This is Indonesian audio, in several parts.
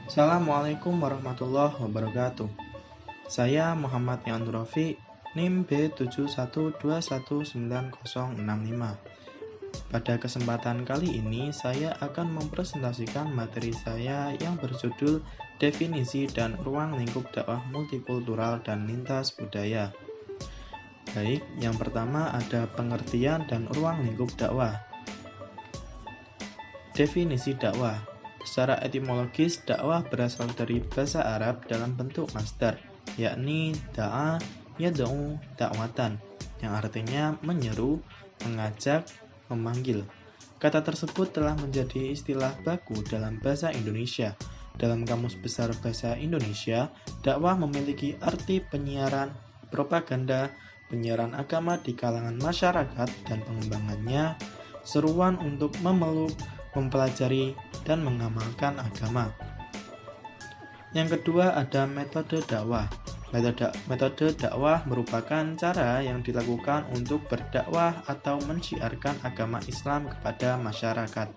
Assalamualaikum warahmatullahi wabarakatuh. Saya Muhammad Yandrofi, NIM B71219065. Pada kesempatan kali ini, saya akan mempresentasikan materi saya yang berjudul Definisi dan Ruang Lingkup Dakwah Multikultural dan Lintas Budaya. Baik, yang pertama ada pengertian dan ruang lingkup dakwah. Definisi dakwah. Secara etimologis, dakwah berasal dari bahasa Arab dalam bentuk masdar, yakni da'a yad'u da'watan, yang artinya menyeru, mengajak, memanggil. Kata tersebut telah menjadi istilah baku dalam bahasa Indonesia. Dalam Kamus Besar Bahasa Indonesia, dakwah memiliki arti penyiaran, propaganda, penyiaran agama di kalangan masyarakat dan pengembangannya, seruan untuk memeluk, mempelajari, dan mengamalkan agama. Yang kedua ada metode dakwah. Metode dakwah merupakan cara yang dilakukan untuk berdakwah atau mensyiarkan agama Islam kepada masyarakat.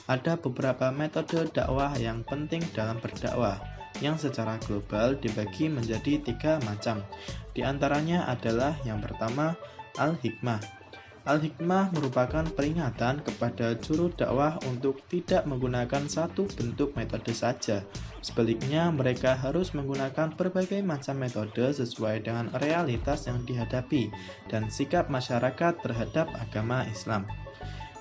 Ada beberapa metode dakwah yang penting dalam berdakwah, yang secara global dibagi menjadi 3 macam. Di antaranya adalah yang pertama, al-hikmah. Al-hikmah merupakan peringatan kepada juru dakwah untuk tidak menggunakan satu bentuk metode saja. Sebaliknya, mereka harus menggunakan berbagai macam metode sesuai dengan realitas yang dihadapi dan sikap masyarakat terhadap agama Islam.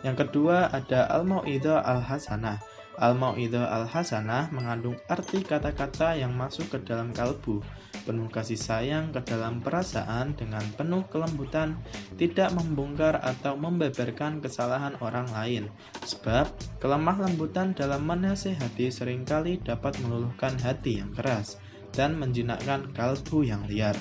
Yang kedua ada al-mau'idhah al-hasanah. Al-mau'idhah al-hasanah mengandung arti kata-kata yang masuk ke dalam kalbu, penuh kasih sayang ke dalam perasaan dengan penuh kelembutan, tidak membongkar atau membeberkan kesalahan orang lain. Sebab kelemah lembutan dalam menasihati seringkali dapat meluluhkan hati yang keras dan menjinakkan kalbu yang liar.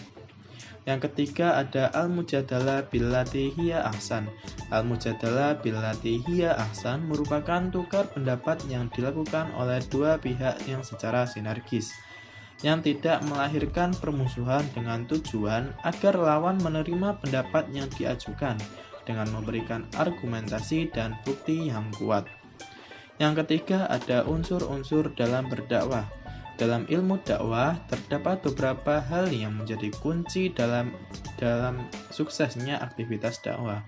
Yang ketiga ada al-mujadalah billati hiya ahsan. Al-mujadalah billati hiya ahsan merupakan tukar pendapat yang dilakukan oleh dua pihak yang secara sinergis, yang tidak melahirkan permusuhan dengan tujuan agar lawan menerima pendapat yang diajukan dengan memberikan argumentasi dan bukti yang kuat. Yang ketiga ada unsur-unsur dalam berdakwah. Dalam ilmu dakwah terdapat beberapa hal yang menjadi kunci dalam suksesnya aktivitas dakwah.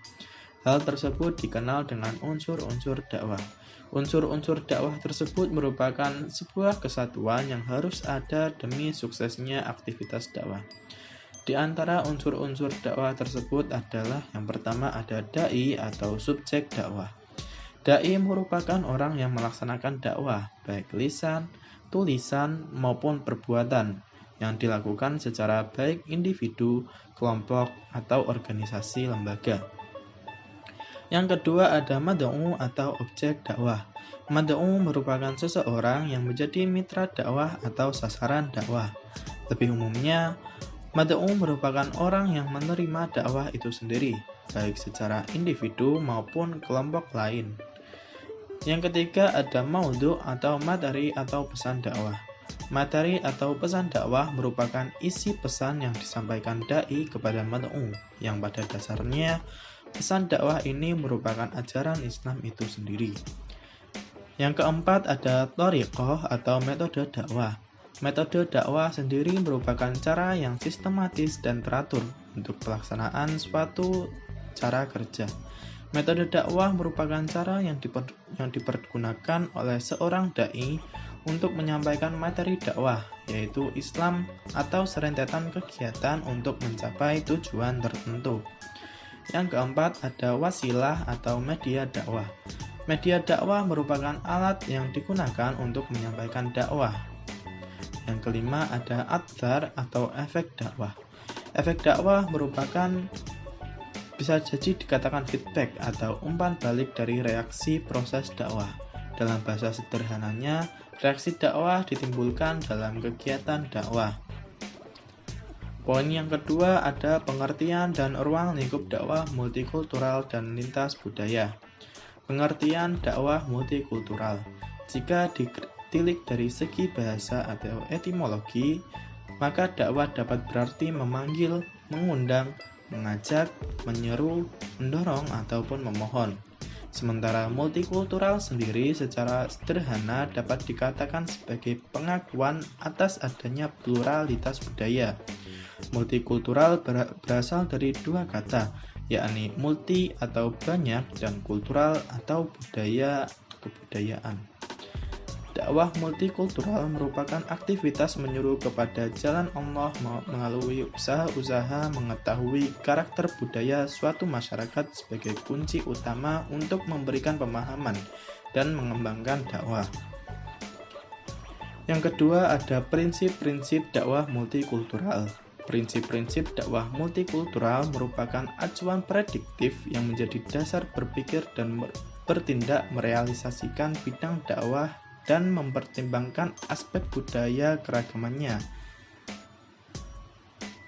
Hal tersebut dikenal dengan unsur-unsur dakwah. Unsur-unsur dakwah tersebut merupakan sebuah kesatuan yang harus ada demi suksesnya aktivitas dakwah. Di antara unsur-unsur dakwah tersebut adalah yang pertama ada dai atau subjek dakwah. Dai merupakan orang yang melaksanakan dakwah, baik lisan, tulisan, maupun perbuatan yang dilakukan secara baik individu, kelompok, atau organisasi lembaga. Yang kedua ada mad'u atau objek dakwah. Mad'u merupakan seseorang yang menjadi mitra dakwah atau sasaran dakwah. Lebih umumnya, mad'u merupakan orang yang menerima dakwah itu sendiri, baik secara individu maupun kelompok lain. Yang ketiga ada maudhu atau materi atau pesan dakwah. Materi atau pesan dakwah merupakan isi pesan yang disampaikan dai kepada mad'u, yang pada dasarnya pesan dakwah ini merupakan ajaran Islam itu sendiri. Yang keempat ada thariqah atau metode dakwah. Metode dakwah sendiri merupakan cara yang sistematis dan teratur untuk pelaksanaan suatu cara kerja. Metode dakwah merupakan cara yang dipergunakan oleh seorang dai untuk menyampaikan materi dakwah, yaitu Islam atau serentetan kegiatan untuk mencapai tujuan tertentu. Yang keempat ada wasilah atau media dakwah. Media dakwah merupakan alat yang digunakan untuk menyampaikan dakwah. Yang kelima ada athar atau efek dakwah. Efek dakwah merupakan bisa jadi dikatakan feedback atau umpan balik dari reaksi proses dakwah. Dalam bahasa sederhananya, reaksi dakwah ditimbulkan dalam kegiatan dakwah. Poin yang kedua ada pengertian dan ruang lingkup dakwah multikultural dan lintas budaya. Pengertian dakwah multikultural. Jika ditilik dari segi bahasa atau etimologi, maka dakwah dapat berarti memanggil, mengundang, mengajak, menyeru, mendorong, ataupun memohon. Sementara multikultural sendiri secara sederhana dapat dikatakan sebagai pengakuan atas adanya pluralitas budaya. Multikultural berasal dari dua kata, yakni multi atau banyak dan kultural atau budaya kebudayaan. Dakwah multikultural merupakan aktivitas menyuruh kepada jalan Allah melalui usaha-usaha mengetahui karakter budaya suatu masyarakat sebagai kunci utama untuk memberikan pemahaman dan mengembangkan dakwah. Yang kedua ada prinsip-prinsip dakwah multikultural. Prinsip-prinsip dakwah multikultural merupakan acuan prediktif yang menjadi dasar berpikir dan bertindak merealisasikan bidang dakwah dan mempertimbangkan aspek budaya keragamannya.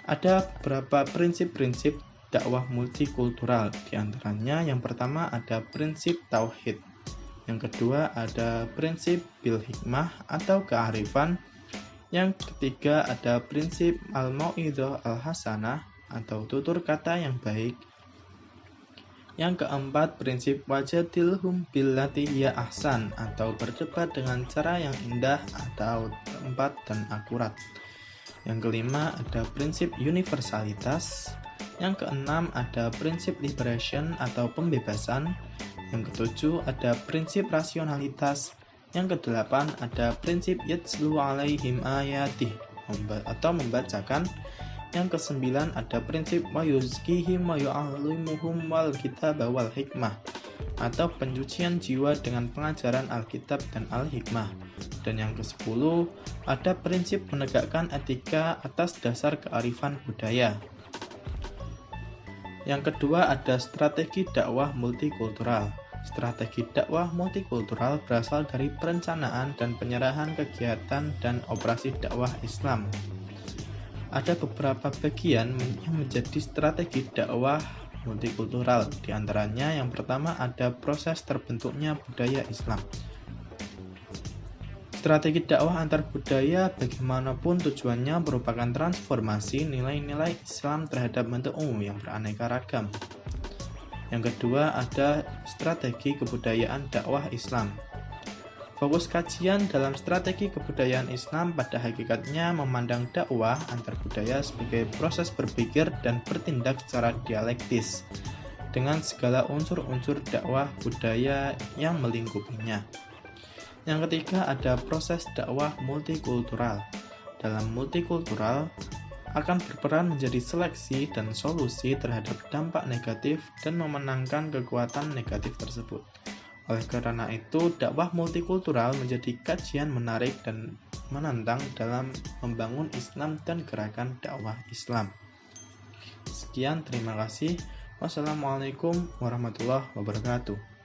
Ada beberapa prinsip-prinsip dakwah multikultural, di antaranya yang pertama ada prinsip tauhid, yang kedua ada prinsip bil hikmah atau kearifan, yang ketiga ada prinsip al-mau'idhah al-hasanah atau tutur kata yang baik, yang keempat, prinsip wajadilhum billati hiya ahsan atau berdebat dengan cara yang indah atau tepat dan akurat. Yang kelima, ada prinsip universalitas. Yang keenam, ada prinsip liberation atau pembebasan. Yang ketujuh, ada prinsip rasionalitas. Yang kedelapan, ada prinsip yatslu alaihim ayatih atau membacakan. Yang kesembilan ada prinsip wa yuzkihim wa yu'allimuhum wal kitab wal hikmah atau pencucian jiwa dengan pengajaran Alkitab dan Al-Hikmah. Dan yang ke-10 ada prinsip menegakkan etika atas dasar kearifan budaya. Yang kedua ada strategi dakwah multikultural. Strategi dakwah multikultural berasal dari perencanaan dan penyerahan kegiatan dan operasi dakwah Islam. Ada beberapa bagian yang menjadi strategi dakwah multikultural. Di antaranya yang pertama ada proses terbentuknya budaya Islam. Strategi dakwah antar budaya bagaimanapun tujuannya merupakan transformasi nilai-nilai Islam terhadap bentuk umum yang beraneka ragam. Yang kedua ada strategi kebudayaan dakwah Islam. Fokus kajian dalam strategi kebudayaan Islam pada hakikatnya memandang dakwah antar budaya sebagai proses berpikir dan bertindak secara dialektis dengan segala unsur-unsur dakwah budaya yang melingkupinya. Yang ketiga ada proses dakwah multikultural. Dalam multikultural akan berperan menjadi seleksi dan solusi terhadap dampak negatif dan memenangkan kekuatan negatif tersebut. Oleh karena itu, dakwah multikultural menjadi kajian menarik dan menantang dalam membangun Islam dan gerakan dakwah Islam. Sekian, terima kasih. Wassalamualaikum warahmatullahi wabarakatuh.